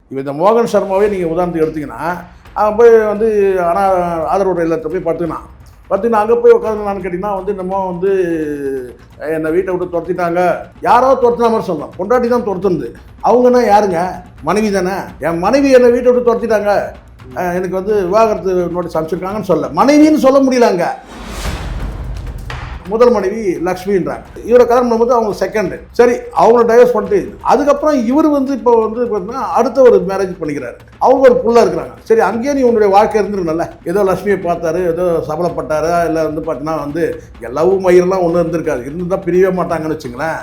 இப்போ இந்த மோகன் சர்மாவே நீங்கள் உதாரணத்துக்கு எடுத்திங்கன்னா அவன் போய் வந்து ஆனால் ஆதரவு இல்லத்தை போய் பார்த்தீங்கன்னா அங்கே போய் உட்காந்துனான்னு கேட்டிங்கன்னா வந்து நம்ம வந்து என்னை வீட்டை விட்டு துரத்திட்டாங்க, யாரோ துரத்தின மாதிரி சொல்லலாம். பொண்டாட்டி தான் துரத்துனது. அவங்கன்னா யாருங்க? மனைவி தானே. என் மனைவி என்னை வீட்டை விட்டு துரத்திட்டாங்க, எனக்கு வந்து விவாகரத்து நோட்டீஸ் அனுப்பிச்சிருக்காங்கன்னு சொல்ல, மனைவின்னு சொல்ல முடியலங்க. முதல் மனைவி லக்ஷ்மின்றாங்க. இவரை கல்யாணம் பண்ணும்போது அவங்க செகண்டு. சரி, அவங்கள டைவர்ஸ் பண்ணிட்டு அதுக்கப்புறம் இவர் வந்து இப்போ வந்து பார்த்தீங்கன்னா அடுத்த ஒரு மேரேஜ் பண்ணிக்கிறாரு. அவங்க ஒரு புள்ள இருக்கிறாங்க. சரி, அங்கேயே நீ உன்னுடைய வாழ்க்கை இருந்துருந்தல. ஏதோ லக்ஷ்மியை பார்த்தாரு, ஏதோ சபலப்பட்டாரு, இல்லை வந்து பார்த்தீங்கன்னா வந்து லவ் மயிரெல்லாம் ஒன்றும் இருந்திருக்காது. இருந்துதான் பிரியவே மாட்டாங்கன்னு வச்சுங்களேன்.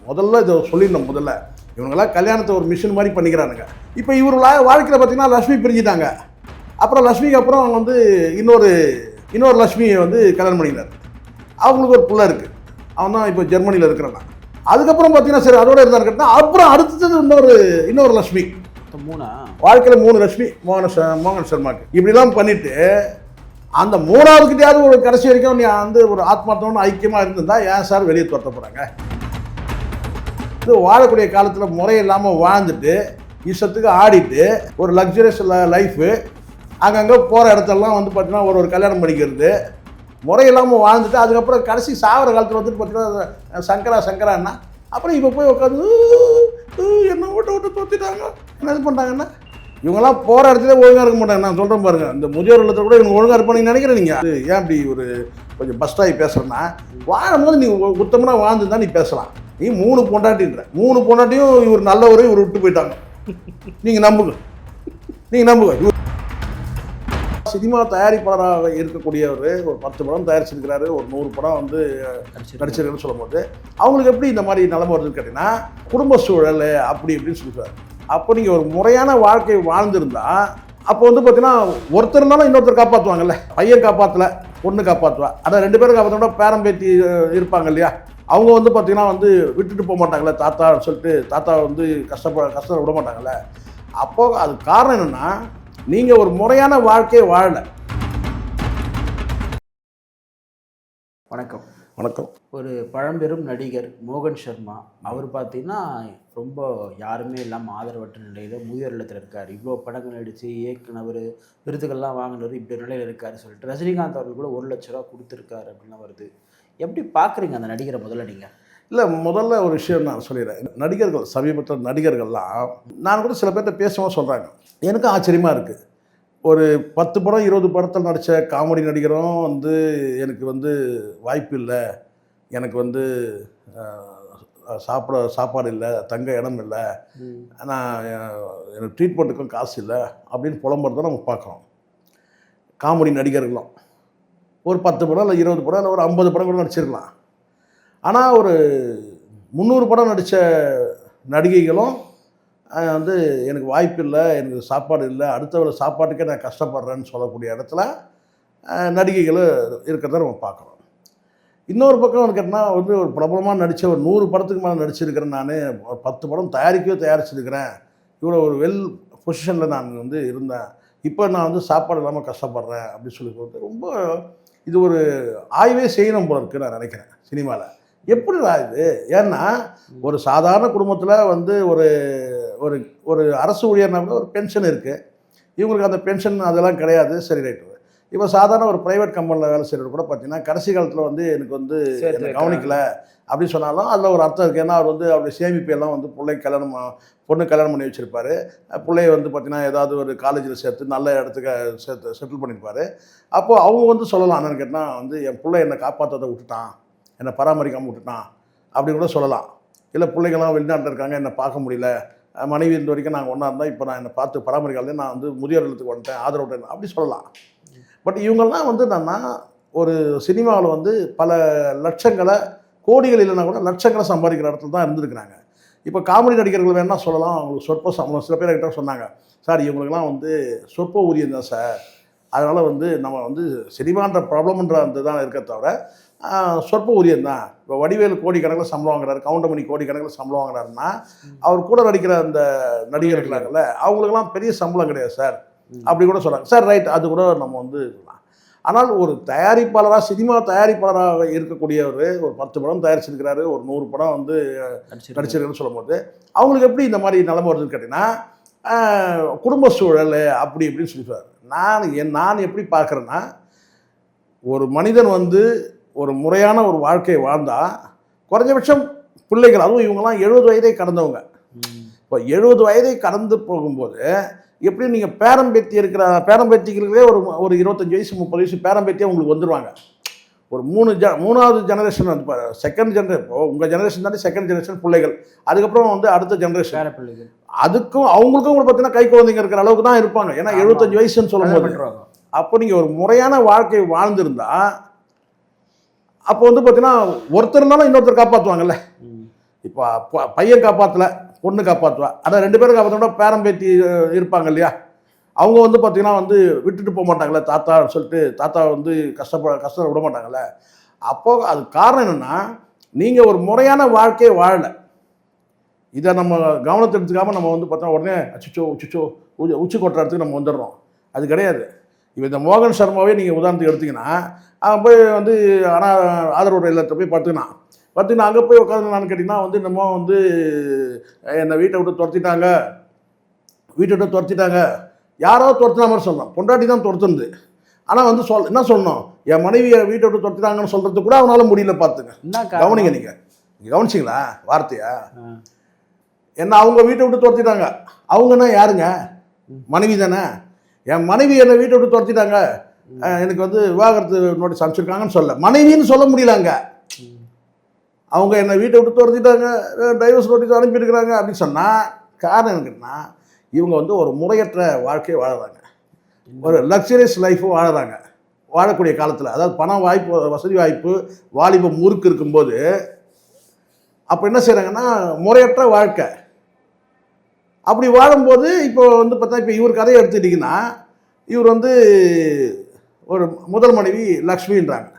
முதல்ல இதை சொல்லிடணும். முதல்ல இவங்கெல்லாம் கல்யாணத்தை ஒரு மிஷின் மாதிரி பண்ணிக்கிறானுங்க. இப்போ இவர் வாழ்க்கையில் பார்த்தீங்கன்னா லக்ஷ்மி பிரிஞ்சிட்டாங்க. அப்புறம் லக்ஷ்மிக்கு அப்புறம் அவங்க வந்து இன்னொரு லக்ஷ்மியை வந்து கல்யாணம் பண்ணிக்கிறார். அவங்களுக்கு ஒரு புள்ள இருக்குது. அவன் தான் இப்போ ஜெர்மனியில் இருக்கிறான். அதுக்கப்புறம் பார்த்தீங்கன்னா சரி அதோட இருந்தான்னு கேட்டால் அப்புறம் அடுத்தது இன்னொரு லக்ஷ்மி. வாழ்க்கையில் 3 லக்ஷ்மி மோகன் சர்மாக்கு. இப்படிலாம் பண்ணிட்டு அந்த 3வதுக்கிட்டையாவது ஒரு கடைசி வரைக்கும் நீ வந்து ஒரு ஆத்மார்த்தமான ஐக்கியமாக இருந்திருந்தா ஏன் சார் வெளியே துரத்த போகிறாங்க? இது வாழக்கூடிய காலத்தில் முறையில்லாமல் வாழ்ந்துட்டு இஷ்டத்துக்கு ஆடிட்டு ஒரு லக்ஸரியஸ் லைஃபு அங்கங்கே போகிற இடத்தெல்லாம் வந்து பார்த்தீங்கன்னா ஒரு கல்யாணம் பண்ணிக்கிறது, முறையில்லாமல் வாழ்ந்துட்டு அதுக்கப்புறம் கடைசி சாகிற காலத்தில் வந்துட்டு பார்த்தீங்கன்னா சங்கரான்னா அப்புறம் இப்போ போய் உட்காந்து என்ன விட்டு தோத்திட்டாங்க என்ன இது பண்ணுறாங்கன்னா இவங்கெல்லாம் போகிற இடத்துல ஒழுங்காக இருக்க மாட்டாங்க. நான் சொல்கிறேன் பாருங்கள், இந்த முதியோர் இல்லத்தை கூட இவங்க ஒழுங்காக இருப்பான்னு நினைக்கிறேன். நீங்கள் ஏன் இப்படி ஒரு கொஞ்சம் பஸ்டாகி பேசுகிறேன்னா, வாழும்போது நீ உத்தமனாக வாழ்ந்து தான் நீ பேசலாம். நீ 3 பொண்டாட்டின்ற 3 பொண்டாட்டியும் இவர் நல்லவரை இவர் விட்டு போயிட்டாங்க. நீங்கள் நம்புங்க. சினிமா தயாரிப்பாளராக இருக்கக்கூடியவர் ஒரு 10 படம் தயாரிச்சிருக்கிறாரு, ஒரு 100 படம் வந்து நடிச்சிருக்குன்னு சொல்லும் போது அவங்களுக்கு எப்படி இந்த மாதிரி நிலைமை வருதுன்னு கேட்டிங்கன்னா, குடும்ப சூழல் அப்படி இப்படின்னு சொல்லுவார். அப்போ நீங்கள் ஒரு முறையான வாழ்க்கையை வாழ்ந்துருந்தா அப்போ வந்து பார்த்தீங்கன்னா ஒருத்தர் இருந்தாலும் இன்னொருத்தர் காப்பாற்றுவாங்கல்ல. பையன் காப்பாற்றலை, பொண்ணு காப்பாற்றுவா. அதான் 2 பேரும் காப்பாற்றோட பேரம்பேத்தி இருப்பாங்க இல்லையா, அவங்க வந்து பார்த்தீங்கன்னா வந்து விட்டுட்டு போக மாட்டாங்கல்ல. தாத்தா சொல்லிட்டு தாத்தா வந்து கஷ்டம் விட மாட்டாங்கல்ல. அப்போது அது காரணம் என்னென்னா, நீங்கள் ஒரு முறையான வாழ்க்கையை வாழலை. வணக்கம். ஒரு பழம்பெரும் நடிகர் மோகன் சர்மா, அவர் பார்த்தீங்கன்னா ரொம்ப யாருமே இல்லாமல் ஆதரவற்ற நிலையில் முதியோர் இல்லத்தில் இருக்கார். இவ்வளோ படங்கள் நடித்து இயக்குனவர், விருதுகள்லாம் வாங்கினவர், இப்படி நிலையில் இருக்கார் சொல்லிட்டு ரஜினிகாந்த் அவர்கள் கூட 1 லட்ச ரூபா கொடுத்துருக்காரு அப்படின்லாம் வருது. எப்படி பார்க்குறீங்க அந்த நடிகரை? முதல்ல ஒரு விஷயம் நான் சொல்லிடுறேன். நடிகர்கள், சமீபத்தில் நடிகர்கள்லாம் நான் கூட சில பேர்கிட்ட பேசுவோம் சொல்கிறாங்க. எனக்கும் ஆச்சரியமாக இருக்குது. ஒரு 10 படம் 20 படத்தில் நடித்த காமெடி நடிகரும் வந்து எனக்கு வந்து வாய்ப்பு இல்லை, எனக்கு வந்து சாப்பாடு இல்லை, தங்க இடம் இல்லை, நான் எனக்கு ட்ரீட்மெண்ட்டுக்கும் காசு இல்லை அப்படின்னு புலம்புறதை நம்ம பார்க்குறோம். காமெடி நடிகர்களும் ஒரு 10 படம் இல்லை 20 படம் இல்லை ஒரு 50 படம் கூட நடிச்சிருக்கலாம். ஆனால் ஒரு 300 படம் நடித்த நடிகைகளும் வந்து எனக்கு வாய்ப்பு இல்லை, எனக்கு சாப்பாடு இல்லை, அடுத்த சாப்பாட்டுக்கே நான் கஷ்டப்படுறேன்னு சொல்லக்கூடிய இடத்துல நடிகைகளும் இருக்கிறத நம்ம பார்க்குறோம். இன்னொரு பக்கம் வந்து கேட்டால் வந்து ஒரு பிரபலமாக நடித்த ஒரு 100 படத்துக்கு மேலே நடிச்சிருக்கிறேன். நான் ஒரு 10 படம் தயாரிச்சிருக்கிறேன், இவ்வளோ ஒரு வெல் பொசிஷனில் நான் வந்து இருந்தேன், இப்போ நான் வந்து சாப்பாடு இல்லாமல் கஷ்டப்படுறேன் அப்படின்னு சொல்லி போகிறது ரொம்ப இது ஒரு ஆய்வே செய்யணும் போல இருக்குது நான் நினைக்கிறேன் சினிமாவில். எப்படிடா இது? ஏன்னா ஒரு சாதாரண குடும்பத்தில் வந்து ஒரு ஒரு அரசு ஊழியர்னா கூட ஒரு பென்ஷன் இருக்குது, இவங்களுக்கு அந்த பென்ஷன் அதெல்லாம் கிடையாது. சரி, ரைட்டு. இப்போ சாதாரண ஒரு ப்ரைவேட் கம்பெனியில் வேலை செய்கிறது கூட பார்த்தீங்கன்னா கடைசி காலத்தில் வந்து எனக்கு வந்து என்னை கவனிக்கலை அப்படின்னு சொன்னாலும் அதில் ஒரு அர்த்தம் இருக்குது. ஏன்னா அவர் வந்து அவருடைய சேமிப்பெல்லாம் வந்து பொண்ணு கல்யாணம் பண்ணி வச்சுருப்பார். பிள்ளைய வந்து பார்த்திங்கன்னா ஏதாவது ஒரு காலேஜில் சேர்த்து நல்ல இடத்துக்கு செட்டில் பண்ணியிருப்பார். அப்போது அவங்க வந்து சொல்லலாம் என்னென்னு கேட்டால் வந்து என் பிள்ளை என்னை காப்பாற்றதை விட்டுட்டான், என்னை பராமரிக்காமல் விட்டுட்டான் அப்படின்னு கூட சொல்லலாம். இல்லை பிள்ளைங்கள்லாம் வெளிநாட்டில் இருக்காங்க, என்னை பார்க்க முடியல, மனைவி இந்த வரைக்கும் நாங்கள் ஒன்றா இருந்தால் இப்போ நான் என்னை பார்த்து பராமரிக்காலே நான் வந்து முதியோர் இல்லத்துக்கு வந்துட்டேன், ஆதரவு அப்படி சொல்லலாம். பட் இவங்கெல்லாம் வந்து என்னன்னா ஒரு சினிமாவில் வந்து பல லட்சங்களை, கோடிகள் இல்லைன்னா கூட லட்சங்களை சம்பாதிக்கிற இடத்துல தான் இருந்துருக்குறாங்க. இப்போ காமெடி நடிகர்கள் வேணால் சொல்லலாம், அவங்களுக்கு சொற்ப சம்பளம். சில பேர் கிட்ட சொன்னாங்க, சார் இவங்களுக்கெல்லாம் வந்து சொற்ப ஊதியம் தான் சார், அதனால் வந்து நம்ம வந்து சினிமான்ற ப்ராப்ளம்ன்ற அந்த தான் இருக்க தவிர சொற்ப ஊதியம் தான். இப்போ வடிவேலு கோடிக்கணக்கில் சம்பளம் வாங்குறாரு, கவுண்டமணி கோடிக்கணக்கில் சம்பளம் வாங்குறாருன்னா அவர் கூட நடிக்கிற அந்த நடிகர்களாகல அவங்களுக்கெல்லாம் பெரிய சம்பளம் கிடையாது சார் அப்படி கூட சொல்கிறாங்க. சார் ரைட், அது கூட நம்ம வந்து சொல்லலாம். ஆனால் ஒரு தயாரிப்பாளராக, சினிமா தயாரிப்பாளராக இருக்கக்கூடியவர் ஒரு 10 படம் தயாரிச்சிருக்கிறாரு, ஒரு 100 படம் வந்து நடிச்சிருக்காருன்னு சொல்லும் போது அவங்களுக்கு எப்படி இந்த மாதிரி நிலைமை வருதுன்னு கேட்டிங்கன்னா, குடும்ப சூழல் அப்படி இப்படின்னு சொல்லிடுவார். நான் எப்படி பார்க்குறேன்னா, ஒரு மனிதன் வந்து ஒரு முறையான ஒரு வாழ்க்கையை வாழ்ந்தால் குறைஞ்சபட்சம் பிள்ளைகள், அதுவும் இவங்கெல்லாம் 70 வயதை கடந்தவங்க. இப்போ 70 வயதை கடந்து போகும்போது எப்படி நீங்கள் பேரம்பேத்திகளுக்கே ஒரு 25 வயசு 30 வயசு பேரம்பேத்தியே உங்களுக்கு வந்துடுவாங்க. ஒரு மூணாவது ஜெனரேஷன் வந்து செகண்ட் ஜெனரேஷன், இப்போ உங்கள் ஜெனரேஷன் தாண்டி செகண்ட் ஜெனரேஷன் பிள்ளைகள், அதுக்கப்புறம் வந்து அடுத்த ஜெனரேஷன் பிள்ளைகள், அதுக்கும் அவங்களுக்கும் கூட பார்த்தீங்கன்னா கை குழந்தைங்க இருக்கிற அளவுக்கு தான் இருப்பாங்க. ஏன்னா 75 வயசுன்னு சொல்லும்போது அப்போ நீங்கள் ஒரு முறையான வாழ்க்கையை வாழ்ந்திருந்தா அப்போ வந்து பார்த்தீங்கன்னா ஒருத்தர் இருந்தாலும் இன்னொருத்தர் காப்பாற்றுவாங்கல்ல. இப்போ பையன் காப்பாற்றலை, பொண்ணு காப்பாற்றுவா, ஆனால் 2 பேரும் காப்பாற்றோட பேரம்பேத்தி இருப்பாங்க இல்லையா, அவங்க வந்து பார்த்தீங்கன்னா வந்து விட்டுட்டு போக மாட்டாங்களே தாத்தா சொல்லிட்டு, தாத்தா வந்து கஷ்டம் விட மாட்டாங்கல்ல. அப்போது அது காரணம் என்னென்னா, நீங்கள் ஒரு முறையான வாழ்க்கையை வாழலை. இதை நம்ம கவனத்தை எடுத்துக்காமல் நம்ம வந்து பார்த்தா உடனே அச்சுச்சோ உச்சி கொட்டுறதுக்கு நம்ம வந்துடுறோம். அது கிடையாது. இப்போ இந்த மோகன் சர்மாவே நீங்கள் உதாரணத்துக்கு எடுத்திங்கன்னா, அவன் போய் வந்து ஆனால் ஆதரவு இல்லத்தை போய் பார்த்திங்கன்னா அங்கே போய் உட்காந்துனான்னு கேட்டிங்கன்னா வந்து நம்ம வந்து என்னை வீட்டை விட்டு துரத்திட்டாங்க, யாரோ துரத்தின மாதிரி சொல்லணும், பொண்டாட்டி தான் துரத்துனது. ஆனால் வந்து என்ன சொல்லணும், என் மனைவியை வீட்டை விட்டு துரத்திட்டாங்கன்னு சொல்கிறது கூட அவனால் முடியல. பார்த்துங்க, கவனிங்க, நீங்கள் கவனிச்சிங்களா வார்த்தையா? என்ன அவங்க வீட்டை விட்டு துரத்திட்டாங்க, அவங்கன்னா யாருங்க? மனைவி தானே. என் மனைவி என்னை வீட்டை விட்டு துரத்திட்டாங்க, எனக்கு வந்து விவாகரத்து நோட்டீஸ் அனுப்பிச்சிருக்காங்கன்னு சொல்ல, மனைவின்னு சொல்ல முடியலங்க. அவங்க என்னை வீட்டை விட்டு துரத்திட்டாங்க, டைவர்ஸ் நோட்டீஸ் அனுப்பியிருக்கிறாங்க அப்படின்னு சொன்னால் காரணம் என்னன்னா, இவங்க வந்து ஒரு முறையற்ற வாழ்க்கையை வாழறாங்க, ஒரு லக்ஸரியஸ் லைஃப்பும் வாழறாங்க. வாழக்கூடிய காலத்தில், அதாவது பண வாய்ப்பு, வசதி வாய்ப்பு, வாலிபம் முறுக்கு இருக்கும்போது அப்போ என்ன செய்கிறாங்கன்னா முறையற்ற வாழ்க்கை. அப்படி வாழும்போது இப்போ வந்து பார்த்தா, இப்போ இவர் கதையை எடுத்துக்கிட்டிங்கன்னா, இவர் வந்து ஒரு முதல் மனைவி லக்ஷ்மின்றாங்க.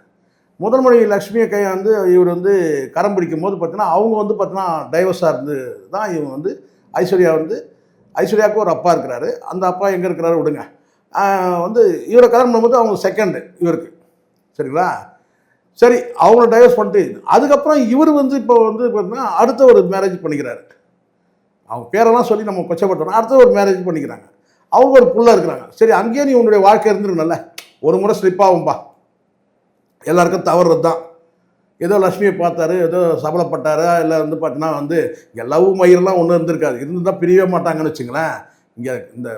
முதல் மனைவி லக்ஷ்மியை வந்து இவர் வந்து கரம் பிடிக்கும் போது பார்த்தீங்கன்னா, அவங்க வந்து பார்த்தீங்கன்னா டைவர்ஸாக இருந்து தான் இவங்க வந்து ஐஸ்வர்யாவுக்கு ஒரு அப்பா இருக்கிறாரு. அந்த அப்பா எங்கே இருக்கிறாரு விடுங்க, வந்து இவரை கல்யாணம் பண்ணும்போது அவங்க செகண்டு இவருக்கு, சரிங்களா? சரி, அவங்கள டைவர்ஸ் பண்ணிட்டு அதுக்கப்புறம் இவர் வந்து இப்போ வந்து பார்த்தீங்கன்னா அடுத்த ஒரு மேரேஜ் பண்ணிக்கிறாரு. அவங்க பேரெல்லாம் சொல்லி நம்ம கொச்சப்பட்டோம். அடுத்த ஒரு மேரேஜ் பண்ணிக்கிறாங்க, அவங்க ஒரு புள்ள இருக்கிறாங்க. சரி, அங்கேயே நீ உன்னுடைய வாழ்க்கை இருந்துருக்குல்ல, ஒரு முறை ஸ்லிப் ஆகும்பா, எல்லாருக்கும் தவறுறது தான். ஏதோ லக்ஷ்மியை பார்த்தாரு, ஏதோ சபலப்பட்டாரா, இல்லை வந்து பார்த்தீங்கன்னா வந்து இங்கே லவ் மயிரெலாம் ஒன்றும் இருந்திருக்காது, இருந்தால் பிரியவே மாட்டாங்கன்னு வச்சுங்களேன். இங்கே இந்த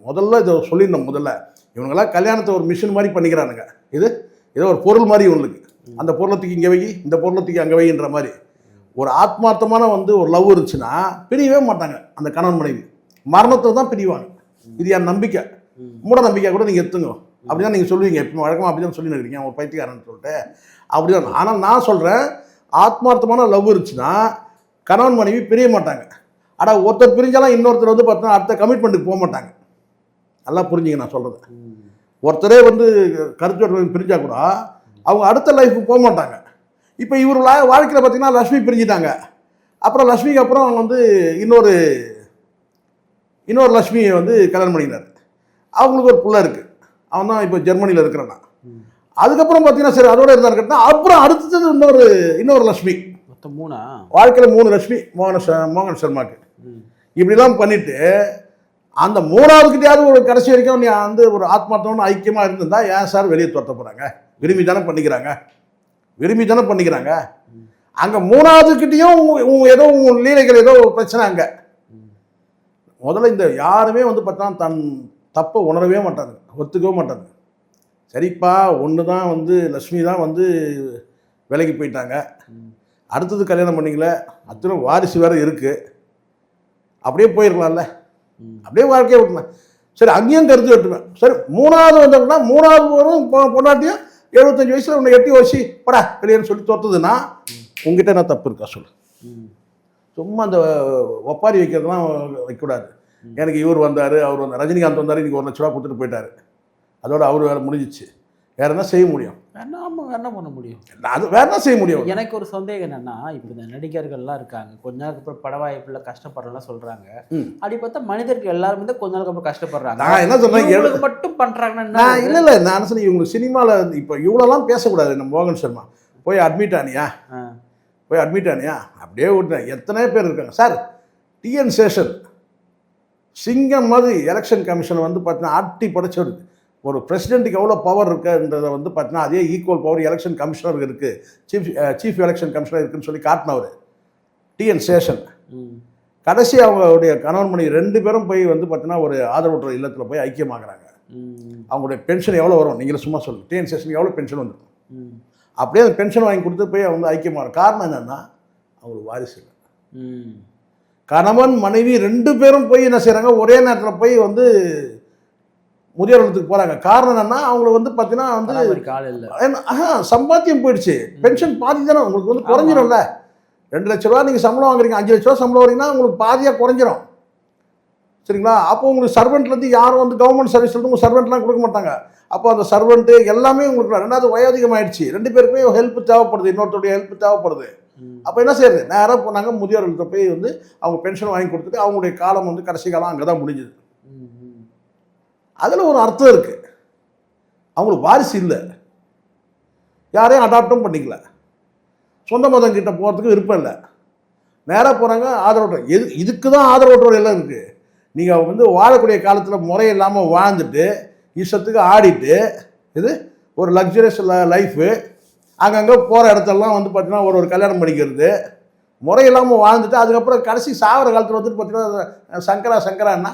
முதல்ல இதை சொல்லிடணும், முதல்ல இவங்கெல்லாம் கல்யாணத்தை ஒரு மிஷின் மாதிரி பண்ணிக்கிறானுங்க. இது ஏதோ ஒரு பொருள் மாதிரி இவங்களுக்கு, அந்த பொருளத்துக்கு இங்கே வை, இந்த பொருளத்துக்கு அங்கே வைன்ற மாதிரி. ஒரு ஆத்மார்த்தமான வந்து ஒரு லவ் இருந்துச்சுன்னா பிரியவே மாட்டாங்க அந்த கணவன் மனைவி, மரணத்தை தான் பிரிவாங்க. இது என் நம்பிக்கை, மூட நம்பிக்கை கூட நீங்கள் எடுத்துங்க, அப்படிதான் நீங்கள் சொல்லுவீங்க, இப்போ வழக்கமாக அப்படி தான் சொல்லி நினைக்கிறீங்க, ஒரு பைத்தியக்காரன்னு சொல்லிட்டு அப்படிதான். ஆனால் நான் சொல்கிறேன், ஆத்மார்த்தமான லவ் இருந்துச்சுன்னா கணவன் மனைவி பிரிய மாட்டாங்க. ஆனால் ஒருத்தர் பிரிஞ்சாலும் இன்னொருத்தர் வந்து பார்த்தீங்கன்னா அடுத்த கமிட்மெண்ட்டுக்கு போக மாட்டாங்க. நல்லா புரிஞ்சுங்க நான் சொல்கிறது. ஒருத்தரே வந்து கருத்து பிரிஞ்சா கூட அவங்க அடுத்த லைஃபுக்கு போக மாட்டாங்க. இப்போ இவர் வாழ்க்கையில் பார்த்தீங்கன்னா லக்ஷ்மி பிரிஞ்சிட்டாங்க, அப்புறம் லக்ஷ்மிக்கு அப்புறம் அவங்க வந்து இன்னொரு லக்ஷ்மியை வந்து கல்யாணம் பண்ணிக்கிறார். அவங்களுக்கு ஒரு புள்ள இருக்குது, அவன் தான் இப்போ ஜெர்மனியில் இருக்கிறான். அதுக்கப்புறம் பார்த்தீங்கன்னா சரி அதோட இருந்தாரு கேட்டால், அப்புறம் அடுத்தது இன்னொரு லக்ஷ்மி, மொத்தம் 3 வாழ்க்கையில் 3 லக்ஷ்மி மோகன் சர்மாக்கு. இப்படிலாம் பண்ணிட்டு அந்த 3வதுக்கிட்டையாவது ஒரு கடைசி வரைக்கும் நீ வந்து ஒரு ஆத்மார்த்தமான ஐக்கியமாக இருந்திருந்தா ஏன் சார் வெளியே துரத்த போகிறாங்க? விரும்பி தானே பண்ணிக்கிறாங்க. அங்கே 3வதுக்கிட்டையும் ஏதோ லீலைகள், ஏதோ பிரச்சனை. அங்கே முதல்ல இந்த யாருமே வந்து பார்த்தா தன் தப்பை உணரவே மாட்டாங்க, ஒத்துக்கவே மாட்டாங்க. சரிப்பா, ஒன்று தான் வந்து லக்ஷ்மி தான் வந்து வேலைக்கு போயிட்டாங்க, அடுத்தது கல்யாணம் பண்ணிக்கல, அத்தனை வாரிசு வேறு இருக்குது, அப்படியே போயிருக்கலாம்ல, அப்படியே வாழ்க்கையை விட்டுனேன். சரி, அங்கேயும் கருத்து வெட்டுவேன். சரி, 3வது வந்தோம்னா 3வது வரும் பொண்டாட்டியும் 75 வயசில் உன்னை எட்டி வச்சு படா வெளியேன்னு சொல்லி தோத்துதுன்னா உங்ககிட்ட என்ன தப்பு இருக்கா சொல்லு? சும்மா அந்த ஒப்பாரி வைக்கிறதுலாம் வைக்கக்கூடாது. எனக்கு இவர் வந்தார், அவர் வந்து ரஜினிகாந்த் வந்தார், இன்றைக்கி 1 லட்ச ரூபா கொடுத்துட்டு போயிட்டார், அதோட அவர் வேலை முடிஞ்சிச்சு. வேறு என்ன செய்ய முடியும்? என்ன பண்ண முடியும்? அது வேறு என்ன செய்ய முடியும்? எனக்கு ஒரு சந்தேகம் என்னன்னா, இப்போ இந்த நடிகர்கள்லாம் இருக்காங்க, கொஞ்ச நாளுக்கு அப்புறம் பட வாய்ப்புல கஷ்டப்படுறலாம் சொல்கிறாங்க. அப்படி பார்த்தா மனிதர்கள் எல்லாருமே கொஞ்ச நாளுக்கு அப்புறம் கஷ்டப்படுறாங்க. நான் என்ன சொல்றேன், இவங்களுக்கு மட்டும் பண்ணுறாங்கன்னா இல்லை நான் சொன்னேன், இவங்க சினிமாவில் இப்போ இவ்வளோலாம் பேசக்கூடாது. நம்ம மோகன் சர்மா போய் அட்மிட் ஆனியா, அப்படியே விட்டுறேன். எத்தனை பேர் இருக்காங்க சார். டிஎன் சேஷன் சிங்கம் மாதிரி எலெக்ஷன் கமிஷன் வந்து பார்த்தீங்கன்னா ஆட்டி படைச்சது. ஒரு பிரசிடென்ட்டுக்கு எவ்வளோ பவர் இருக்குன்றதை வந்து பார்த்தீங்கன்னா அதே ஈக்குவல் பவர் எலெக்ஷன் கமிஷனருக்கு இருக்குது, சீஃப் எலெக்ஷன் கமிஷனர் இருக்குன்னு சொல்லி காட்டினவர் டிஎன் சேஷன். கடைசி அவங்களுடைய கணவன் மணி 2 பேரும் போய் வந்து பார்த்தீங்கன்னா ஒரு ஆதரவற்ற இல்லத்தில் போய் ஐக்கியமாகறாங்க. அவங்களுடைய பென்ஷன் எவ்வளோ வரும் நீங்களே சும்மா சொல்லுங்கள். டிஎன் சேஷனுக்கு எவ்வளோ பென்ஷன் வந்துருக்கும்? அப்படியே அந்த பென்ஷன் வாங்கி கொடுத்து போய் அவங்க ஐக்கியமாக காரணம் என்னென்னா அவங்களுக்கு வாரிசு இல்லை. கணவன் மனைவி 2 பேரும் போய் என்ன செய்கிறாங்க, ஒரே நேரத்தில் போய் வந்து முதியோர் இல்லத்துக்கு போகிறாங்க. காரணம் என்னென்னா அவங்களுக்கு வந்து பார்த்தீங்கன்னா வந்து சம்பாத்தியம் போயிடுச்சு. பென்ஷன் பாதி தானே உங்களுக்கு வந்து குறைஞ்சிடும்ல. 2 லட்ச ரூபா நீங்கள் சம்பளம் வாங்குறீங்க, 5 லட்ச ரூபா சம்பளம் வாங்குறீங்கன்னா உங்களுக்கு பாதியாக குறைஞ்சிரும். சரிங்களா? அப்போ உங்களுக்கு சர்வெண்ட்லேருந்து யாரும் வந்து கவர்மெண்ட் சர்வீஸ்லேருந்து உங்களுக்கு சர்வெண்ட்லாம் கொடுக்க மாட்டாங்க. அப்போ அந்த சர்வெண்ட்டு எல்லாமே உங்களுக்கு 2வது வயோதிகம் ஆயிடுச்சு. 2 பேருக்குமே ஹெல்ப் தேவைப்படுது, இன்னொருத்தருடைய ஹெல்ப் தேவைப்படுது. அப்போ என்ன செய்யுது, நேராக போனாங்க முதியோர் இல்லத்தை போய் வந்து அவங்க பென்ஷன் வாங்கி கொடுத்துட்டு அவங்களுடைய காலம் வந்து கடைசி காலம் அங்கே தான் முடிஞ்சுது. அதில் ஒரு அர்த்தம் இருக்குது. அவங்களுக்கு வாரிசு இல்லை, யாரையும் அடாப்டும் பண்ணிக்கல, சொந்த மதம் கிட்ட போகிறதுக்கு விருப்பம் இல்லை, நேராக போகிறாங்க ஆதரவற்றோர். இதுக்கு தான் ஆதரவற்றோர் எல்லாம் இருக்குது. நீங்கள் வந்து வாழக்கூடிய காலத்தில் முறை இல்லாமல் வாழ்ந்துட்டு இஷ்டத்துக்கு ஆடிட்டு இது ஒரு லக்ஸரியஸ் லைஃபு, அங்கங்கே போகிற இடத்தெல்லாம் வந்து பார்த்தீங்கன்னா ஒரு கல்யாணம் பண்ணிக்கிறது, முறை இல்லாமல் வாழ்ந்துட்டு அதுக்கப்புறம் கடைசி சாகிற காலத்தில் வந்துட்டு பார்த்தீங்கன்னா சங்கரான்னா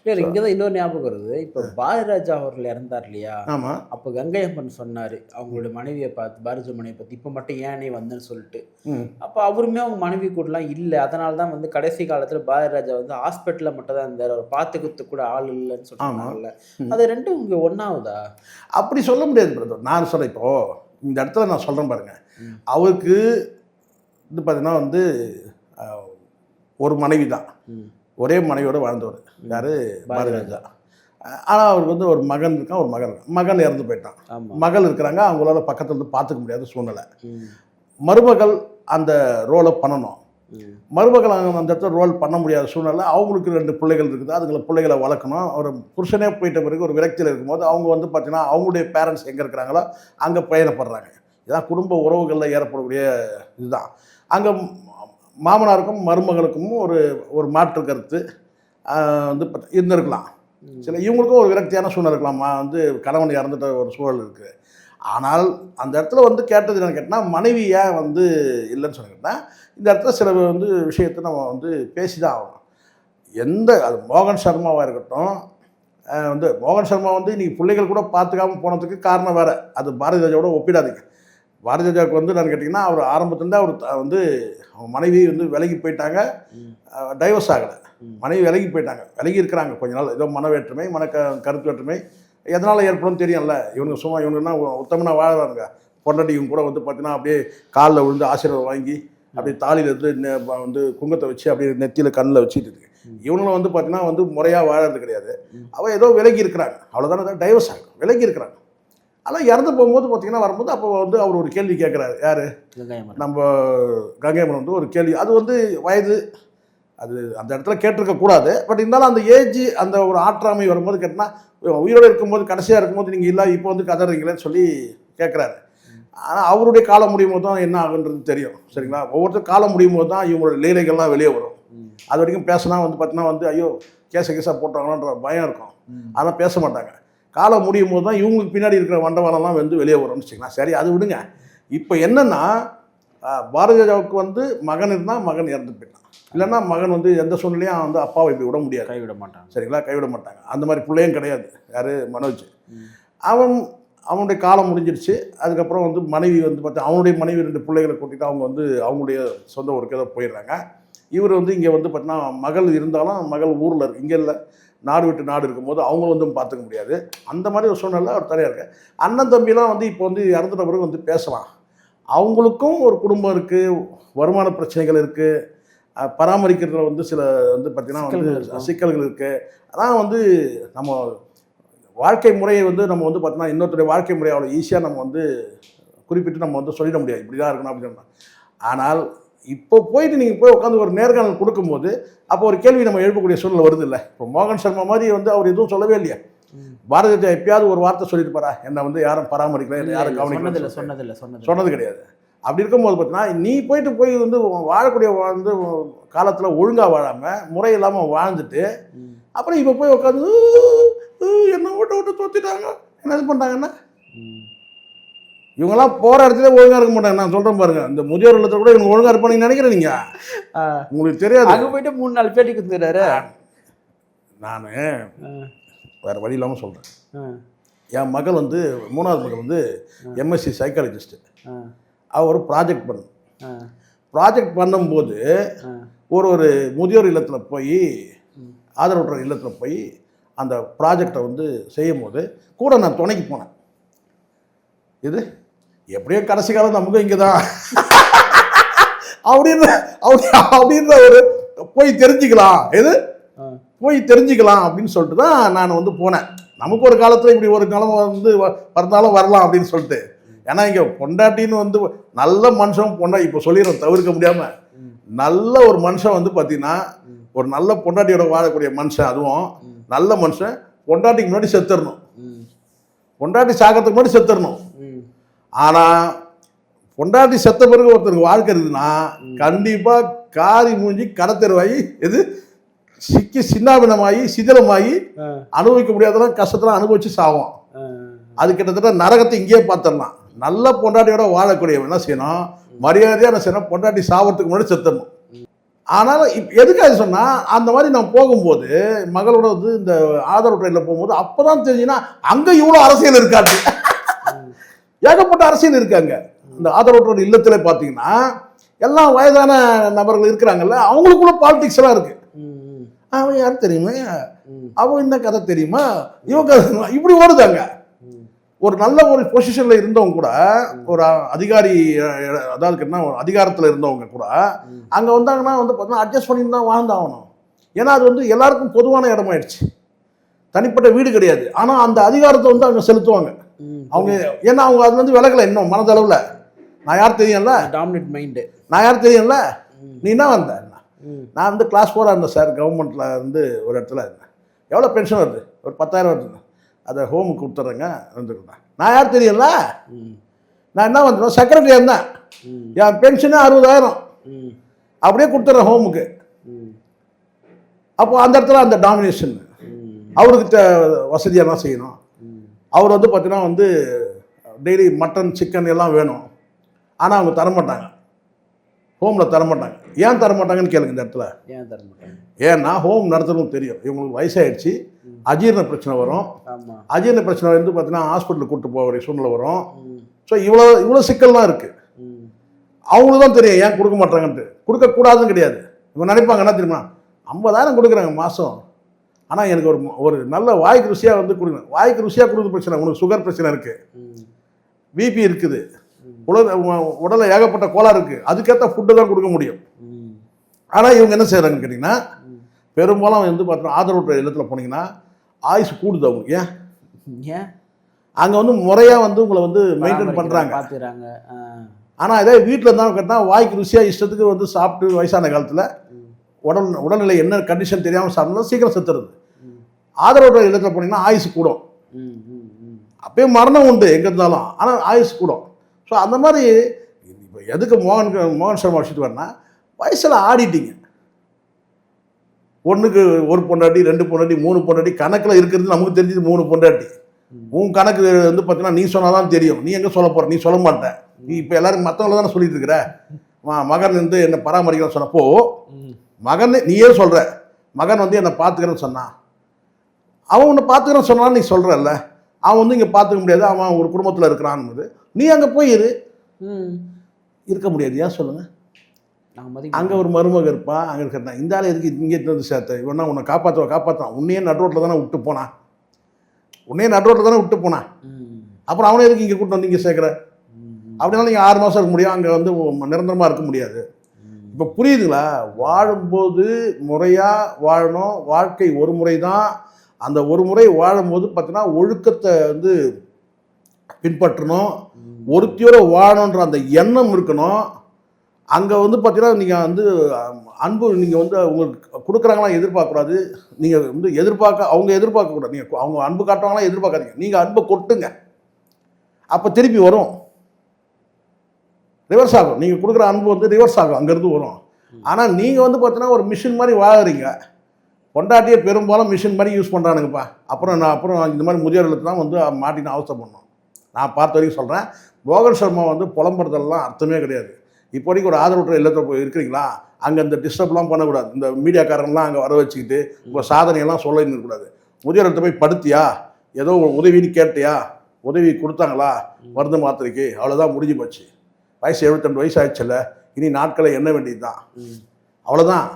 இல்லை. இங்கே தான் இன்னொரு ஞாபகம் வருது. இப்போ பாரதிராஜா அவர்கள் இறந்தார் இல்லையா? ஆமாம். அப்போ கங்கையம்மன் சொன்னார் அவங்களுடைய மனைவியை பார்த்து, பாரதிராஜா மனைவியை பார்த்து, இப்போ மட்டும் ஏன் நீ வந்தேன்னு சொல்லிட்டு. அப்போ அவருமே அவங்க மனைவி கூடலாம் இல்லை. அதனால தான் வந்து கடைசி காலத்தில் பாரதிராஜா வந்து ஹாஸ்பிட்டலில் மட்டும் தான் இருந்தார், அவர் பார்த்துக்கிறது கூட ஆள் இல்லைன்னு சொல்லிட்டாங்கல்ல. அது ரெண்டும் இங்கே ஒன்றாவதா? அப்படி சொல்ல முடியாது பிரதர். நான் சொல்கிறேன், இப்போது இந்த இடத்துல நான் சொல்கிறேன் பாருங்கள். அவருக்கு வந்து பார்த்தீங்கன்னா வந்து ஒரு மனைவி தான், ஒரே மனைவியோடு வாழ்ந்தவர். யார்? பாரதிராஜா. ஆனால் அவருக்கு வந்து ஒரு மகன் இருக்கான், ஒரு மகன் இருக்கான். மகன் இறந்து போயிட்டான், மகள் இருக்கிறாங்க, அவங்களால பக்கத்தில் இருந்து பார்த்துக்க முடியாத சூழ்நிலை. மருமகள் அந்த ரோலை பண்ணணும், மருமகள் அந்த இடத்துல ரோல் பண்ண முடியாத சூழ்நிலை. அவங்களுக்கு 2 பிள்ளைகள் இருக்குது, அதுங்களை பிள்ளைகளை வளர்க்கணும். ஒரு புருஷனே போயிட்ட பிறகு ஒரு விரக்தியில் இருக்கும்போது அவங்க வந்து பார்த்தீங்கன்னா அவங்களுடைய பேரண்ட்ஸ் எங்கே இருக்கிறாங்களோ அங்கே பயணப்படுறாங்க. இதான் குடும்ப உறவுகளில் ஏற்படக்கூடிய இதுதான். அங்கே மாமனாருக்கும் மருமகளுக்கும் ஒரு மாற்று கருத்து வந்து இருந்திருக்கலாம். சில இவங்களுக்கும் ஒரு விரக்தியான சூழ்நிலை இருக்கலாம், வந்து கணவன் இறந்துட்ட ஒரு சூழல் இருக்குது. ஆனால் அந்த இடத்துல வந்து கேட்டது என்னன்னு கேட்டால், மனைவி ஏன் வந்து இல்லைன்னு சொன்னீங்கன்னா, இந்த இடத்துல சில வந்து விஷயத்தை நம்ம வந்து பேசி தான் ஆகணும். அது மோகன் சர்மாவாக இருக்கட்டும், வந்து மோகன் சர்மா வந்து இன்றைக்கி பிள்ளைகள் கூட பார்த்துக்காமல் போனதுக்கு காரணம் வேறு. அது பாரதிராஜாவோட ஒப்பிடாதீங்க. பாரதிராஜாவுக்கு வந்து நான் கேட்டிங்கன்னா, அவர் ஆரம்பத்துலேருந்து அவர் வந்து அவங்க மனைவி வந்து விலகி போயிட்டாங்க, டைவர்ஸ் ஆகலை, மனைவி விலகி போயிட்டாங்க, விலகி இருக்கிறாங்க கொஞ்ச நாள். ஏதோ மன வேற்றுமை, கருத்து வேற்றுமை எதனால் ஏற்படும் தெரியும்ல. இவனுக்கு சும்மா இவனுன்னா உத்தமனாக வாழறாங்க. பொண்டாட்டி இவங்க கூட வந்து பார்த்தீங்கன்னா அப்படியே காலில் விழுந்து ஆசீர்வாதம் வாங்கி அப்படியே தாலியிலேருந்து வந்து குங்கத்தை வச்சு அப்படியே நெத்தியில் கண்ணில் வச்சுட்டு இருக்கு. இவனும் வந்து பார்த்தீங்கன்னா வந்து முறையாக வாழறது கிடையாது. அவள் ஏதோ விலகி இருக்கிறாங்க, அவ்வளோதானே, டைவர்ஸ் ஆகும், விலகி இருக்கிறாங்க. ஆனால் இறந்து போகும்போது பார்த்தீங்கன்னா வரும்போது அப்போ வந்து அவர் ஒரு கேள்வி கேட்குறாரு. யார்? நம்ம கங்கையம்மன் வந்து ஒரு கேள்வி. அது வந்து வயது, அது அந்த இடத்துல கேட்டிருக்கக்கூடாது. பட் இருந்தாலும் அந்த ஏஜ், அந்த ஒரு ஆற்றாமை வரும்போது கேட்டால், உயிரோடு இருக்கும்போது கடைசியாக இருக்கும்போது நீங்கள் இல்லை இப்போ வந்து கதறீங்களேன்னு சொல்லி கேட்குறாரு. ஆனால் அவருடைய காலம் முடியும் போது தான் என்ன ஆகுன்றது தெரியும். சரிங்களா? ஒவ்வொருத்தர் காலம் முடியும் போது தான் இவங்களோட லீலைகள்லாம் வெளியே வரும். அது வரைக்கும் பேசினா வந்து பார்த்தீங்கன்னா வந்து ஐயோ கேஸை போட்டாங்களான்ற பயம் இருக்கும், அதெல்லாம் பேச மாட்டாங்க. காலம் முடியும் போது தான் இவங்களுக்கு பின்னாடி இருக்கிற வண்டவாளம்லாம் வந்து வெளியே வரும்னு வச்சுக்கலாம். சரி, அது விடுங்க. இப்போ என்னென்னா, பாரதிராஜாவுக்கு வந்து மகன் இருந்தால் மகன் இறந்து போயிட்டான், இல்லைன்னா மகன் வந்து எந்த சூழ்நிலையும் வந்து அப்பாவை இப்படி விட முடியாது, கைவிட மாட்டாங்க. சரிங்களா? கைவிட மாட்டாங்க. அந்த மாதிரி பிள்ளையும் கிடையாது. யார்? மனோஜ். அவனுடைய காலம் முடிஞ்சிடுச்சு. அதுக்கப்புறம் வந்து மனைவி வந்து பார்த்தா அவனுடைய மனைவி 2 பிள்ளைகளை கூட்டிகிட்டு அவங்க வந்து அவங்களுடைய சொந்த ஊருக்கு ஏதோ போயிடுறாங்க. இவர் வந்து இங்கே வந்து பார்த்தீங்கன்னா மகள் இருந்தாலும் மகள் ஊரில் இருக்கு, இங்கே இல்லை, நாடு விட்டு நாடு இருக்கும்போது அவங்க வந்து பார்த்துக்க முடியாது. அந்த மாதிரி ஒரு சூழ்நிலை அவர் தனியாக இருக்கு. அண்ணன் தம்பிலாம் வந்து இப்போ வந்து இறந்துட்ட பிறகு வந்து பேசலாம். அவங்களுக்கும் ஒரு குடும்பம் இருக்குது, வருமான பிரச்சனைகள் இருக்குது, பராமரிக்கிறதுல வந்து சில வந்து பார்த்திங்கன்னா வந்து சிக்கல்கள் இருக்குது. அதான் வந்து நம்ம வாழ்க்கை முறையை வந்து நம்ம வந்து பார்த்தீங்கன்னா இன்னொருத்தருடைய வாழ்க்கை முறையை அவ்வளோ ஈஸியாக நம்ம வந்து குறிப்பிட்டு நம்ம வந்து சொல்லிட முடியாது, இப்படி தான் இருக்கணும் அப்படின்னு. ஆனால் இப்போ போயிட்டு நீங்கள் போய் உட்காந்து ஒரு நேர்காணல் கொடுக்கும்போது அப்போ ஒரு கேள்வி நம்ம எழுப்பக்கூடிய சூழ்நிலை வருது இல்லை. இப்போ மோகன் சர்மா மாதிரி வந்து அவர் எதுவும் சொல்லவே இல்லையா? பாரதிராஜா எப்பயாவது ஒரு வார்த்தை சொல்லியிருப்பாரா, என்னை வந்து யாரும் பராமரிக்கல, யாரும் கவனிக்கல? சொன்னது கிடையாது. அப்படி இருக்கும்போது பார்த்தீங்கன்னா நீ போய் வந்து வாழக்கூடிய வந்து காலத்தில் ஒழுங்காக வாழாமல் முறை இல்லாமல் வாழ்ந்துட்டு அப்புறம் இப்போ போய் உட்காந்து என்ன விட்டு தோத்திட்டாங்க என்ன இது பண்ணுறாங்கன்னா இவங்கெல்லாம் போகிற இடத்துல ஒழுங்காக இருக்க மாட்டாங்க. நான் சொல்கிறேன் பாருங்க, இந்த முதியோர் இல்லத்தில் கூட இவங்க ஒழுங்காக இருப்பானு நினைக்கிறேன். நீங்கள் உங்களுக்கு தெரியாது, அங்கே போயிட்டு 3-4 பேட்டி கொடுத்துறாரு. நான் வேறு வழி இல்லாமல் சொல்கிறேன். என் மகள் வந்து 3வது மகள் வந்து எம்எஸ்சி சைக்காலஜிஸ்ட்டு. அவர் ப்ராஜெக்ட் ப்ராஜெக்ட் பண்ணும்போது ஒரு முதியோர் இல்லத்தில் போய் ஆதரவற்ற இல்லத்தில் போய் அந்த ப்ராஜெக்டை வந்து செய்யும் போது கூட நான் துணைக்கு போனேன். இது எப்படியோ கடைசி காலம் நமக்கு இங்கே தான் அப்படின்ற ஒரு போய் தெரிஞ்சுக்கலாம், எது போய் தெரிஞ்சுக்கலாம் அப்படின்னு சொல்லிட்டு தான் நான் வந்து போனேன். நமக்கு ஒரு காலத்தில் இப்படி ஒரு காலம் வந்து பிறந்தாலும் வரலாம் அப்படின்னு சொல்லிட்டு. ஏன்னா இங்கே பொண்டாட்டின்னு வந்து நல்ல மனுஷன் இப்போ சொல்லிடுறோம் தவிர்க்க முடியாமல், நல்ல ஒரு மனுஷன் வந்து பார்த்தீங்கன்னா ஒரு நல்ல பொண்டாட்டியோட வாழக்கூடிய மனுஷன், அதுவும் நல்ல மனுஷன் பொண்டாட்டிக்கு முன்னாடி செத்துடணும், பொண்டாட்டி சாகிறதுக்கு முன்னாடி செத்துடணும். ஆனால் பொண்டாட்டி செத்த பிறகு ஒருத்தருக்கு வாழ்க்கை இருக்குதுன்னா கண்டிப்பாக காரி மூஞ்சி கடத்தெருவாகி எது சிக்கி சின்னாபினமாகி சிதிலமாகி அனுபவிக்க முடியாதெல்லாம் கஷ்டத்தெல்லாம் அனுபவிச்சு சாவோம். அது கிட்டத்தட்ட நரகத்தை இங்கேயே பார்த்துடலாம். நல்ல பொண்டாட்டியோட வாழக்கூடியவன் என்ன செய்யணும், மரியாதையாக என்ன செய்யணும், பொண்டாட்டி சாவறதுக்கு முன்னாடி செத்துடணும். ஆனாலும் எதுக்காக சொன்னால் அந்த மாதிரி நான் போகும்போது மகளோட வந்து இந்த ஆதரவு ட்ரெயினில் போகும்போது அப்போ தான் தெரிஞ்சுன்னா அங்கே இவ்வளோ அரசியல் இருக்காது, ஏகப்பட்ட அரசியல் இருக்காங்க. இந்த ஆதரவற்றோர் இல்லத்தில் பார்த்தீங்கன்னா எல்லாம் வயதான நபர்கள் இருக்கிறாங்கல்ல, அவங்களுக்குள்ள பாலிடிக்ஸ் எல்லாம் இருக்கு. அவன் யார் தெரியுமா, அவன் இந்த கதை தெரியுமா, இவன் கதை இப்படி ஓடுதாங்க. ஒரு நல்ல ஒரு பொசிஷனில் இருந்தவங்க கூட, ஒரு அதிகாரி, அதாவது என்ன ஒரு அதிகாரத்தில் இருந்தவங்க கூட அங்கே வந்தாங்கன்னா வந்து பார்த்தீங்கன்னா அட்ஜஸ்ட் பண்ணி தான் வாழ்ந்தாகணும். ஏன்னா அது வந்து எல்லாருக்கும் பொதுவான இடமாயிடுச்சு, தனிப்பட்ட வீடு கிடையாது. ஆனால் அந்த அதிகாரத்தை வந்து அவங்க செலுத்துவாங்க அவங்க. ஏன்னா அவங்க அது வந்து விலகலை இன்னும் மனதளவில். நான் யார் தெரியும்ல, டாமினேட் மைண்டு, நான் யார் தெரியும்ல, நீ என்ன வந்த, நான் வந்து கிளாஸ் 4 இருந்தேன் சார், கவர்மெண்ட்டில் வந்து ஒரு இடத்துல இருந்தேன். எவ்வளோ பென்ஷன் வருது, ஒரு 10,000 வருது, அதை ஹோமுக்கு கொடுத்துட்றேங்க வந்துருந்தேன். நான் யார் தெரியும்ல, நான் என்ன வந்துடும் செக்ரட்டரியாக இருந்தேன், என் பென்ஷனு 60,000 அப்படியே கொடுத்துட்றேன் ஹோமுக்கு. அப்போ அந்த இடத்துல அந்த டாமினேஷன் அவருக்கு வசதியாக தான் செய்யணும். அவர் வந்து பார்த்தீங்கன்னா வந்து டெய்லி மட்டன் சிக்கன் எல்லாம் வேணும், ஆனால் அவங்க தரமாட்டாங்க, ஹோமில் தரமாட்டாங்க. ஏன் தரமாட்டாங்கன்னு கேளுங்க இந்த இடத்துல. ஏன் தரமாட்டாங்க? ஏன்னா ஹோம் நடத்தணும் தெரியும், இவங்களுக்கு வயசாகிடுச்சு, அஜீரண பிரச்சனை வரும். அஜீரண பிரச்சனை வந்து பார்த்தீங்கன்னா ஹாஸ்பிட்டலுக்கு கூப்பிட்டு போக வேண்டிய சூழ்நிலை வரும். ஸோ இவ்வளோ சிக்கல்லாம் இருக்குது. அவங்களுக்கு தான் தெரியும் ஏன் கொடுக்க மாட்டாங்கன்ட்டு. கொடுக்கக்கூடாதுன்னு கிடையாது, இவங்க நினைப்பாங்க என்ன தெரியுமா, 50,000 கொடுக்குறாங்க மாதம், ஆனால் எனக்கு ஒரு நல்ல வாய்க்கு ருசியாக வந்து கொடுங்க. வாய்க்கு ருசியாக கொடுக்குற பிரச்சனை, உனக்கு சுகர் பிரச்சனை இருக்குது, பிபி இருக்குது, உடலில் ஏகப்பட்ட கோளாறு இருக்குது, அதுக்கேற்ற ஃபுட்டு தான் கொடுக்க முடியும். ஆனால் இவங்க என்ன செய்கிறாங்கன்னு கேட்டிங்கன்னா, பெரும்பாலும் வந்து பார்த்தீங்கன்னா ஆதரவற்ற இல்லத்தில் போனீங்கன்னா ஆயுசு கூடுது அவங்களுக்கு. ஏன் அங்கே வந்து முறையாக வந்து உங்களை வந்து மெயின்டைன் பண்ணுறாங்க, பார்த்துக்கிறாங்க. ஆனால் இதே வீட்டில் இருந்தாலும் கேட்டால் வாய்க்கு ருசியாக இஷ்டத்துக்கு வந்து சாப்பிட்டு வயசான காலத்தில் உடல்நிலை என்ன கண்டிஷன் தெரியாமல் சாப்பிட்னா சீக்கிரம் செத்துறது. ஆதரவற்ற இல்லத்தில் போனீங்கன்னா ஆயுசு கூடும், அப்பயே மரணம் உண்டு எங்கே இருந்தாலும், ஆனால் ஆயுசு கூடும். ஸோ அந்த மாதிரி இப்போ எதுக்கு மோகன் சர்மா வச்சுட்டு வரேன்னா, வயசில் ஆடிட்டீங்க, ஒன்றுக்கு ஒரு பொண்டாட்டி 2 பொண்டாட்டி 3 பொண்டாட்டி கணக்கில் இருக்கிறது நமக்கு தெரிஞ்சது 3 பொண்டாட்டி. உன் கணக்கு வந்து பார்த்தீங்கன்னா நீ சொன்னாதான் தெரியும், நீ எங்கே சொல்ல போகிற, நீ சொல்ல மாட்டேன். நீ இப்போ எல்லாரும் மற்றவங்கள தானே சொல்லிட்டு இருக்கிற, மகன் வந்து என்னை பராமரிக்கணும்னு சொன்னப்போ மகன் நீயே சொல்கிற, மகன் வந்து என்னை பார்த்துக்கிறேன்னு சொன்னான், அவன் உன்னை பார்த்துக்கிறேன்னு சொன்னான்னு நீ சொல்கிறல்ல, அவன் வந்து இங்கே பார்த்துக்க முடியாது, அவன் ஒரு குடும்பத்தில் இருக்கிறான்னு நீ அங்கே போய் இருக்க முடியாது. ஏன் சொல்லுங்கள், அங்கே ஒரு மருமக இருப்பான், அங்கே இருக்கிறான், இந்த ஆள் எதுக்கு இங்கே வந்து சேர்த்த, இவனா உன்னை காப்பாற்றுவான், உன்னையே நடுரோட்டில் தானே விட்டு போனான், அப்புறம் அவனே எதுக்கு இங்கே கூட்டு வந்து இங்கே சேர்க்குற, அப்படினாலும் நீங்கள் 6 மாதம் இருக்க முடியும், அங்கே வந்து நிரந்தரமாக இருக்க முடியாது. இப்போ புரியுதுங்களா, வாழும்போது முறையாக வாழணும், வாழ்க்கை ஒரு முறை தான், அந்த ஒரு முறை வாழும்போது பார்த்தீங்கன்னா ஒழுக்கத்தை வந்து பின்பற்றணும், ஒருத்தியோட வாழணுன்ற அந்த எண்ணம் இருக்கணும். அங்கே வந்து பார்த்தீங்கன்னா நீங்கள் வந்து அன்பு நீங்கள் வந்து உங்களுக்கு கொடுக்குறாங்களாம் எதிர்பார்க்கக்கூடாது, நீங்கள் வந்து அவங்க எதிர்பார்க்கக்கூடாது, நீங்கள் அவங்க அன்பு காட்டுவாங்களாம் எதிர்பார்க்காதீங்க, நீங்கள் அன்பை கொட்டுங்க, அப்போ திருப்பி வரும், ரிவர்ஸ் ஆகும். நீங்கள் கொடுக்குற அன்பு வந்து ரிவர்ஸ் ஆகும், அங்கேருந்து வரும். ஆனால் நீங்கள் வந்து பார்த்தீங்கன்னா ஒரு மிஷின் மாதிரி வாழறீங்க. பொண்டாட்டியை பெரும்பாலும் மிஷின் மாதிரி யூஸ் பண்ணுறானுங்கப்பா. அப்புறம் இந்த மாதிரி முதியோர் இல்லத்துல தான் வந்து மாட்டின்னு அவஸ்தை பண்ணோம். நான் பார்த்த வரைக்கும் சொல்கிறேன். மோகன் சர்மா வந்து புலம்புறதெல்லாம் அர்த்தமே கிடையாது. இப்போ வரைக்கும் ஒரு ஆதரவற்ற இல்லத்தில் போய் இருக்கிறீங்களா, அங்கே இந்த டிஸ்டர்ப்லாம் பண்ணக்கூடாது. இந்த மீடியாக்காரங்களாம் அங்கே வர வச்சுக்கிட்டு உங்கள் சாதனையெல்லாம் சொல்ல இருக்கக்கூடாது. முதியோர் இல்லத்தை போய் படுத்தியா, ஏதோ உதவின்னு கேட்டியா, உதவி கொடுத்தாங்களா மருந்து மாத்திரைக்கு, அவ்வளோதான் முடிஞ்சு போச்சு. வயசு 72 வயசு ஆயிடுச்சுல்ல, இனி நாட்களை எண்ண வேண்டியது தான், அவ்வளோதான்.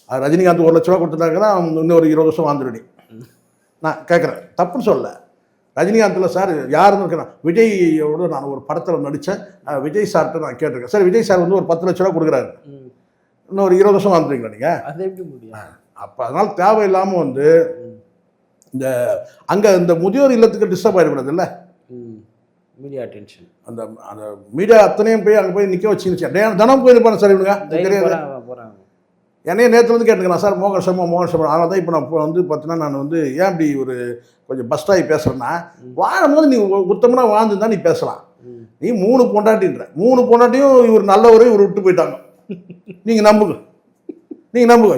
அது ரஜினிகாந்த் 1 லட்ச ரூபா கொடுத்துட்டாங்கன்னா இன்னும் ஒரு 20 வருஷம் வாழ்ந்துருடி. நான் கேட்குறேன், தப்புன்னு சொல்ல. ரஜினிகாந்தில் சார் யாருன்னு இருக்கிறேன், விஜயோட நான் ஒரு படத்தில் நடித்தேன். விஜய் சார்கிட்ட நான் கேட்டிருக்கேன், சார் விஜய் சார் வந்து ஒரு 10 லட்ச ரூபா கொடுக்குறாரு, இன்னும் ஒரு 20 வருஷம் வாழ்ந்துருங்களா நீங்கள்? அது எப்படி முடியும்? அப்போ அதனால் தேவையில்லாமல் வந்து இந்த அங்கே இந்த முதியோர் இல்லத்துக்கு டிஸ்டர்ப் ஆகிடக்கூடாது இல்லை, மீடியா அட்டென்ஷன். அந்த அந்த மீடியா அத்தனையும் போய் அங்கே போய் நிற்க வச்சுருந்துச்சு. தினம் போயிருப்பானு சார் இவனுங்க, தெரியாது. என்னையே நேற்றுலேருந்து கேட்டுக்கிறேன், சார் மோகன் சர்மா அதனால தான் இப்போ நான் வந்து பார்த்தீங்கன்னா நான் வந்து ஏன் இப்படி ஒரு கொஞ்சம் பஸ்டாகி பேசுகிறேன்னா, வாழும்போது நீ உத்தமனாக வாழ்ந்துருந்தா நீ பேசலாம். நீ 3 பொண்டாட்டின்ற 3 பொண்டாட்டியும் இவர் நல்லவரே இவர் விட்டு போயிட்டாங்க. நீங்கள் நம்புங்க,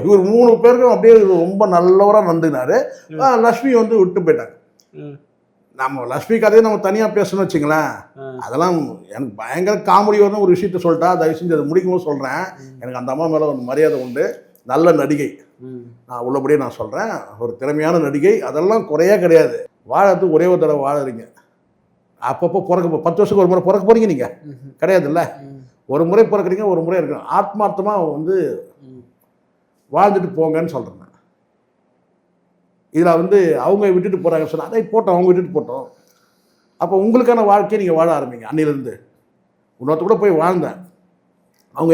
இவர் 3 பேருக்கும் அப்படியே ரொம்ப நல்லவராக நம்பினார். லக்ஷ்மி வந்து விட்டு போயிட்டாங்க. நம்ம லக்ஷ்மி கதையை நம்ம தனியாக பேசணும்னு வச்சுங்களேன், அதெல்லாம் எனக்கு பயங்கர காமெடி வரணும். ஒரு விஷயத்த சொல்லிட்டா தயவு செஞ்சு அதை முடிக்கும்போது சொல்கிறேன், எனக்கு அந்த அம்மா மேலே ஒரு மரியாதை உண்டு. நல்ல நடிகை, நான் உள்ளபடியே நான் சொல்கிறேன், ஒரு திறமையான நடிகை, அதெல்லாம் குறையே கிடையாது. வாழறதுக்கு ஒரே ஒரு தடவை வாழறீங்க. அப்பப்போ 10 வருஷத்துக்கு ஒரு முறை பிறக்க போகிறீங்க நீங்கள், கிடையாதுல்ல. ஒரு முறை பிறக்கிறீங்க, ஒரு முறை இருக்கணும். ஆத்மார்த்தமாக வந்து வாழ்ந்துட்டு போங்கன்னு சொல்கிறேன். இதில் வந்து அவங்க விட்டுட்டு போகிறாங்கன்னு சொன்னால் அதை போட்டோம், அவங்க விட்டுட்டு போட்டோம். அப்போ உங்களுக்கான வாழ்க்கையை நீங்கள் வாழ ஆரம்பிங்க. அன்னிலேருந்து இன்னொருத்த கூட போய் வாழ்ந்தேன், அவங்க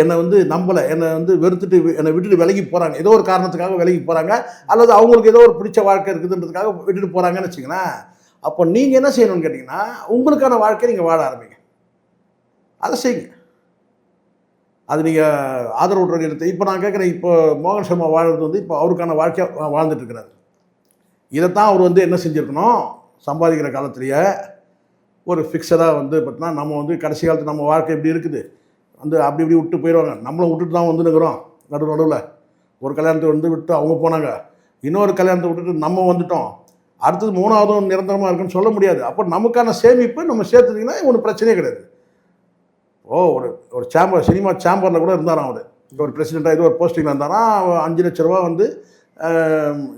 என்னை வந்து நம்பலை, என்னை வந்து வெறுத்துட்டு என்னை விட்டுட்டு விலகி போகிறாங்க. ஏதோ ஒரு காரணத்துக்காக விலகி போகிறாங்க, அல்லது அவங்களுக்கு ஏதோ ஒரு பிடிச்ச வாழ்க்கை இருக்குதுன்றதுக்காக விட்டுட்டு போகிறாங்கன்னு வச்சுங்களேன். அப்போ நீங்கள் என்ன செய்யணும்னு கேட்டிங்கன்னா, உங்களுக்கான வாழ்க்கையை நீங்கள் வாழ ஆரம்பிங்க. அதை செய்யுங்க. அது நீங்கள் ஆதரவு இடத்தை இப்போ நான் கேட்குறேன், இப்போ மோகன் சர்மா வாழ்றது வந்து இப்போ அவருக்கான வாழ்க்கையாக வாழ்ந்துட்டு இருக்கிறாரு. இதைத்தான் அவர் வந்து என்ன செஞ்சுருக்கணும், சம்பாதிக்கிற காலத்துலேயே ஒரு ஃபிக்ஸடாக வந்து பார்த்தீங்கன்னா நம்ம வந்து கடைசி காலத்தில் நம்ம வாழ்க்கை எப்படி இருக்குது வந்து அப்படி இப்படி விட்டு போயிடுவாங்க. நம்மளும் விட்டுட்டு தான் வந்து நிற்கிறோம். நடுவில் ஒரு கல்யாணத்தை வந்து விட்டு அவங்க போனாங்க, இன்னொரு கல்யாணத்தை விட்டுட்டு நம்ம வந்துட்டோம். அடுத்தது 3ஆவதும் நிரந்தரமாக இருக்குன்னு சொல்ல முடியாது. அப்போ நமக்கான சேமிப்பு நம்ம சேர்த்துட்டிங்கன்னா ஒன்றும் பிரச்சனையே கிடையாது. ஒரு சேம்பர், சினிமா சேம்பரில் கூட இருந்தாராம் அவர், ஒரு பிரசிடெண்ட்டாக ஏதோ ஒரு போஸ்டிங்கில் இருந்தாராம். 5 லட்ச ரூபா வந்து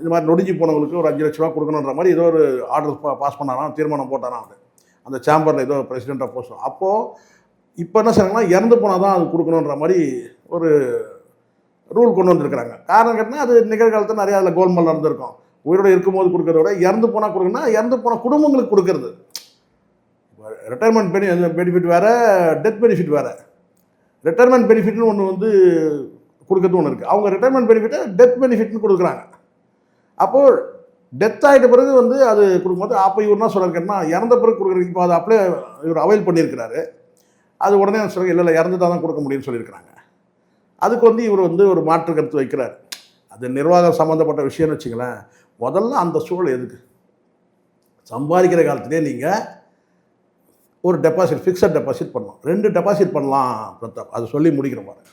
இது மாதிரி நொடிஞ்சு போனவங்களுக்கு ஒரு 5 லட்ச ரூபா கொடுக்கணுன்ற மாதிரி ஏதோ ஒரு ஆர்டர் பாஸ் பண்ணாராம், தீர்மானம் போட்டாராம் அவர் அந்த சேம்பரில் ஏதோ பிரசிடெண்ட்டாக போஸ்ட். அப்போது இப்போ என்ன செய்யறாங்கன்னா, இறந்து போனால் தான் அது கொடுக்கணுன்ற மாதிரி ஒரு ரூல் கொண்டு வந்திருக்கிறாங்க. காரணம் கேட்டால் அது நிகழ்காலத்தில் நிறையா அதில் கோல்மால் நடந்திருக்கும். உயிரோடு இருக்கும்போது கொடுக்கறத விட இறந்து போனால் கொடுக்கணும்னா இறந்து போன குடும்பங்களுக்கு கொடுக்கறது. ரிட்டையர்மெண்ட் பெனிஃபிட் வேறு, டெத் பெனிஃபிட் வேறு. ரிட்டையர்மெண்ட் பெனிஃபிட்னு ஒன்று வந்து கொடுக்கறது ஒன்று இருக்குது. அவங்க ரிட்டையர்மெண்ட் பெனிஃபிட்டை டெத் பெனிஃபிட்னு கொடுக்குறாங்க. அப்போது டெத் ஆகிட்ட பிறகு வந்து அது கொடுக்கும்போது அப்போ இவர் என்ன சொல்கிறாருன்னா, இறந்த பிறகு கொடுக்குறதுக்கு இப்போ அதை அப்படியே இவர் அவைல் பண்ணியிருக்கிறாரு. அது உடனே சொல்கிறாங்க, இல்லை இறந்து தான் கொடுக்க முடியும்னு சொல்லியிருக்கிறாங்க. அதுக்கு வந்து இவர் வந்து ஒரு மாற்று கருத்து வைக்கிறார். அது நிர்வாகம் சம்மந்தப்பட்ட விஷயம்னு வச்சுங்களேன். முதல்ல அந்த சூழல் எதுக்கு, சம்பாதிக்கிற காலத்திலே நீங்கள் ஒரு டெபாசிட், ஃபிக்ஸட் டெபாசிட் பண்ணலாம். 2 டெபாசிட் பண்ணலாம் பிரதாப், அது சொல்லி முடிக்கிற பாருங்க.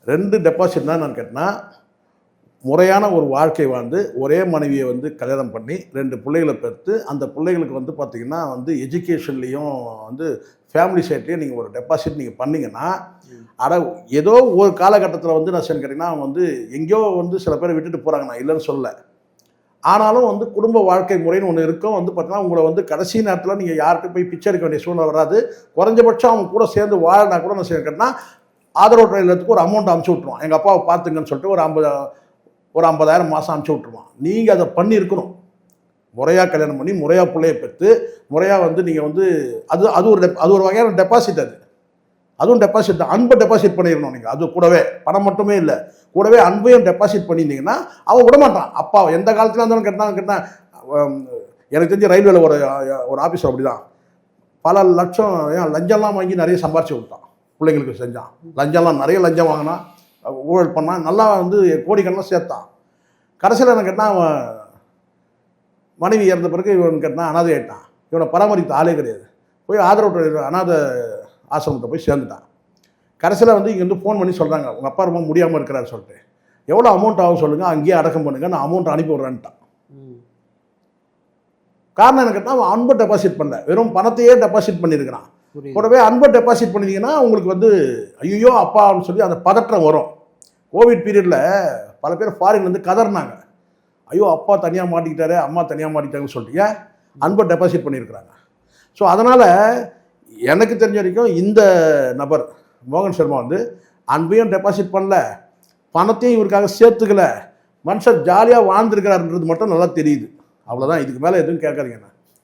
2 டெபாசிட்னா நான் கேட்டேன்னா, முறையான ஒரு வாழ்க்கை வாழ்ந்து ஒரே மனைவியை வந்து கல்யாணம் பண்ணி 2 பிள்ளைகளை பெற்று அந்த பிள்ளைகளுக்கு வந்து பார்த்திங்கன்னா வந்து எஜுகேஷன்லேயும் வந்து ஃபேமிலி சைட்லேயும் நீங்கள் ஒரு டெபாசிட் நீங்கள் பண்ணிங்கன்னா, ஏதோ ஒரு காலகட்டத்தில் வந்து நான் கேட்டிங்கன்னா அவங்க வந்து எங்கேயோ வந்து சில பேர் விட்டுட்டு போகிறாங்க, நான் இல்லைன்னு சொல்லலை. ஆனாலும் வந்து குடும்ப வாழ்க்கை முறைன்னு ஒன்று இருக்கும். வந்து பார்த்தீங்கன்னா உங்களை வந்து கடைசி நேரத்தில் நீங்கள் யார்கிட்ட போய் பிச்சை எடுக்க வேண்டிய சூழ்நிலை வராது. குறைஞ்சபட்சம் அவங்க கூட சேர்ந்து வாழனா கூட நான் கேட்டிங்கன்னா ஆதரவு இல்லத்துக்கு ஒரு அமௌண்ட் அனுப்பிச்சி விட்ருவான். எங்கள் அப்பாவை பார்த்துங்கன்னு சொல்லிட்டு ஒரு 50,000 மாதம் அனுப்பிச்சி விட்ருவான். நீங்கள் அதை பண்ணியிருக்கணும். முறையாக கல்யாணம் பண்ணி முறையாக பிள்ளையை பெற்று முறையாக வந்து நீங்கள் வந்து அது ஒரு வகையான டெபாசிட். அதுவும் டெபாசிட் தான். அன்பை டெபாசிட் பண்ணிடணும் நீங்கள். அது கூடவே பணம் மட்டுமே இல்லை, கூடவே அன்பையும் டெபாசிட் பண்ணியிருந்தீங்கன்னா அவன் விடமாட்டான். அப்பா எந்த காலத்தில் இருந்தாலும் கேட்டான். எனக்கு தெரிஞ்ச ரயில்வேல ஒரு ஆஃபீஸர் அப்படி தான் பல லட்சம் லஞ்சம்லாம் வாங்கி நிறைய சம்பாரிச்சு விட்டான், பிள்ளைங்களுக்கு செஞ்சான். லஞ்சம்லாம் நிறைய லஞ்சம் வாங்கினான், ஊழல் பண்ணான், நல்லா வந்து கோடிக்கணக்கில் சேர்த்தான். கடைசியில் என்ன கேட்டால் அவன் மனைவி இறந்த பிறகு இவன் கேட்டான் அனாதை ஆகிட்டான். இவனை பராமரித்த ஆளே கிடையாது. போய் ஆதரவு அனாதை ஆசிரமத்தை போய் சேர்ந்துட்டான். கடைசியில் வந்து இங்கே வந்து ஃபோன் பண்ணி சொல்கிறாங்க உங்கள் அப்பா ரொம்ப முடியாமல் இருக்கிறாரு சொல்லிட்டு, எவ்வளோ அமௌண்ட் ஆகும் சொல்லுங்கள், அங்கேயே அடக்கம் பண்ணுங்கள், நான் அமௌண்ட் அனுப்பி விட்றேன்ட்டான். காரணம் என்ன கேட்டால் அவன் அன்பை டெபாசிட் பண்ணல, வெறும் பணத்தையே டெபாசிட் பண்ணியிருக்கிறான். கூடவே அன்பை டெபாசிட் பண்ணிட்டீங்கன்னா உங்களுக்கு வந்து ஐயோ அப்பான்னு சொல்லி அந்த பதற்றம் வரும். கோவிட் பீரியடில் பல பேர் ஃபாரின்லேருந்து கதறினாங்க, ஐயோ அப்பா தனியாக மாட்டிக்கிட்டாரு, அம்மா தனியாக மாட்டிக்கிட்டாங்கன்னு சொல்லிட்டு. ஏன்? அன்பை டெபாசிட் பண்ணியிருக்கிறாங்க. ஸோ அதனால் எனக்கு தெரிஞ்ச வரைக்கும் இந்த நபர் மோகன் சர்மா வந்து அன்பையும் டெபாசிட் பண்ணல, பணத்தையும் இவருக்காக சேர்த்துக்கல, மனுஷன் ஜாலியாக வாழ்ந்துருக்கிறாருன்றது மட்டும் நல்லா தெரியுது. அவ்வளோதான், இதுக்கு மேலே எதுவும் கேட்காதீங்கண்ணா.